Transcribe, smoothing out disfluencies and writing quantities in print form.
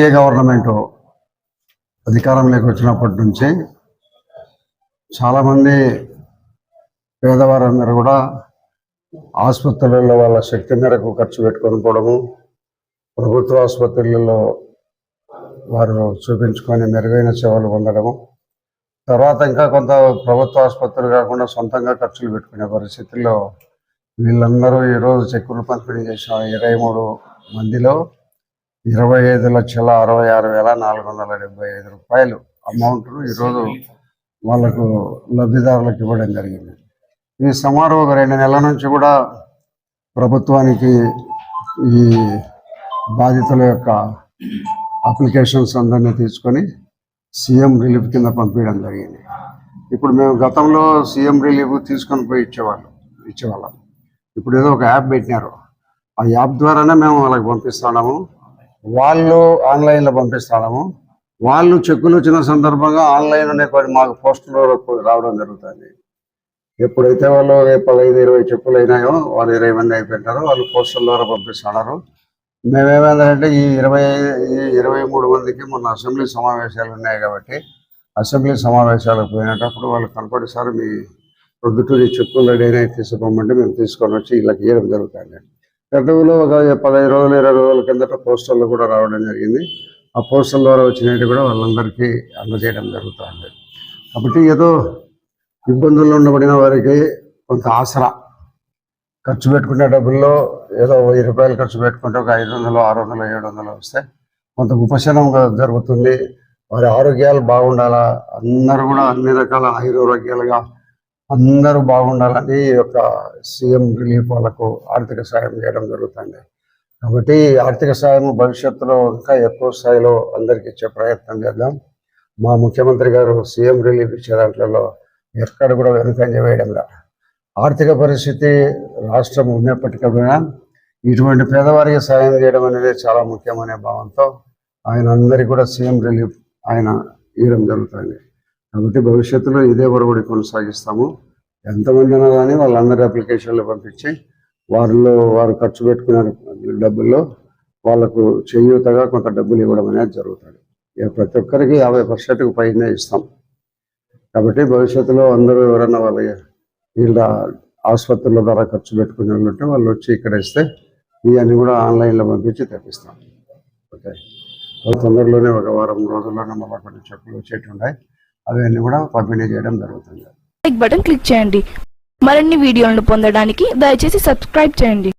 ఏ government అధికారంలోకి వచ్చినప్పటి నుంచి చాలామంది పేదవారందరూ కూడా ఆసుపత్రులలో వాళ్ళ శక్తి మేరకు ఖర్చు పెట్టుకొని పోవడము, ప్రభుత్వ ఆసుపత్రులలో వారు చూపించుకొని మెరుగైన సేవలు పొందడము, తర్వాత ఇంకా కొంత ప్రభుత్వ ఆసుపత్రులు కాకుండా సొంతంగా ఖర్చులు పెట్టుకునే పరిస్థితుల్లో వీళ్ళందరూ ఈరోజు చెక్కులు పంపిణీ చేసిన 23 మందిలో 25,66,475 రూపాయలు అమౌంట్ను ఈరోజు వాళ్ళకు లబ్ధిదారులకు ఇవ్వడం జరిగింది. ఈ సుమారు ఒక 2 నెలల నుంచి కూడా ప్రభుత్వానికి ఈ బాధితుల యొక్క అప్లికేషన్స్ అందరినీ తీసుకొని సీఎం రిలీఫ్ కింద పంపించడం జరిగింది. ఇప్పుడు మేము గతంలో సీఎం రిలీఫ్ తీసుకొని పోయి ఇచ్చేవాళ్ళం. ఇప్పుడు ఏదో ఒక యాప్ పెట్టినారు. ఆ యాప్ ద్వారానే మేము వాళ్ళకి పంపిస్తున్నాము. వాళ్ళు ఆన్లైన్లో పంపిస్తున్నాము. వాళ్ళు చెక్కులు వచ్చిన సందర్భంగా ఆన్లైన్లోనే కొన్ని మాకు పోస్టులు రావడం జరుగుతుంది. ఎప్పుడైతే వాళ్ళు 15-20 చెక్కులు అయినాయో వాళ్ళు 20 మంది అయిపోయింటారో వాళ్ళు పోస్టుల ద్వారా పంపిస్తున్నారు. మేమేమైందంటే ఈ 23 మందికి మొన్న అసెంబ్లీ సమావేశాలు ఉన్నాయి కాబట్టి అసెంబ్లీ సమావేశాలకు పోయినప్పుడు వాళ్ళు కనపడి సార్ మీ ప్రొద్దుటూరి చెక్కులు రెడీ అయినా తీసుకోమంటే మేము తీసుకొని వచ్చి వీళ్ళకి ఇవ్వడం జరుగుతుంది. గతంలో ఒక 15 రోజులు 20 రోజుల కిందట పోస్టర్లు కూడా రావడం జరిగింది. ఆ పోస్టర్ల ద్వారా వచ్చినట్టు కూడా వాళ్ళందరికీ అందజేయడం జరుగుతుంది. కాబట్టి ఏదో ఇబ్బందుల్లో ఉండబడిన వారికి కొంత ఆసరా, ఖర్చు పెట్టుకునే డబ్బుల్లో ఏదో 1000 రూపాయలు ఖర్చు పెట్టుకుంటే ఒక 500, 600, 700 వస్తే కొంత ఉపశమనం జరుగుతుంది. వారి ఆరోగ్యాలు బాగుండాలా, అందరూ కూడా అన్ని రకాల ఆయురారోగ్యాలుగా అందరూ బాగుండాలని యొక్క సీఎం రిలీఫ్ వాళ్ళకు ఆర్థిక సాయం చేయడం జరుగుతుంది. కాబట్టి ఆర్థిక సాయం భవిష్యత్తులో ఇంకా ఎక్కువ స్థాయిలో అందరికి ఇచ్చే ప్రయత్నం చేద్దాం. మా ముఖ్యమంత్రి గారు సీఎం రిలీఫ్ ఇచ్చే దాంట్లో ఎక్కడ కూడా వెనుకంజ వేయడంలా, ఆర్థిక పరిస్థితి రాష్ట్రం ఉన్నప్పటికైనా ఇటువంటి పేదవారికి సాయం చేయడం అనేది చాలా ముఖ్యమనే భావంతో ఆయన అందరికీ కూడా సీఎం రిలీఫ్ ఆయన ఇవ్వడం జరుగుతుంది. కాబట్టి భవిష్యత్తులో ఇదే ఒరవడి కొనసాగిస్తాము. ఎంతమంది ఉన్నా కానీ వాళ్ళందరి అప్లికేషన్లు పంపించి వారు ఖర్చు పెట్టుకున్న డబ్బుల్లో వాళ్ళకు చేయూతగా కొంత డబ్బులు ఇవ్వడం అనేది జరుగుతుంది. ప్రతి ఒక్కరికి 50% పైన ఇస్తాం. కాబట్టి భవిష్యత్తులో అందరూ ఎవరన్నా వీళ్ళ ఆసుపత్రుల ద్వారా ఖర్చు పెట్టుకునే ఉంటే వాళ్ళు వచ్చి ఇక్కడ ఇస్తే ఇవన్నీ కూడా ఆన్లైన్లో పంపించి తెప్పిస్తాం. ఓకే, తొందరలోనే ఒక వారం రోజుల్లోనే మళ్ళీ కొన్ని చెప్పులు వచ్చేటి ఉన్నాయి. అవన్నీ కూడా పంపిణీ చేయడం జరుగుతుంది. లైక్ బటన్ క్లిక్ చేయండి. మరిన్ని వీడియోలను పొందడానికి దయచేసి సబ్స్క్రైబ్ చేయండి.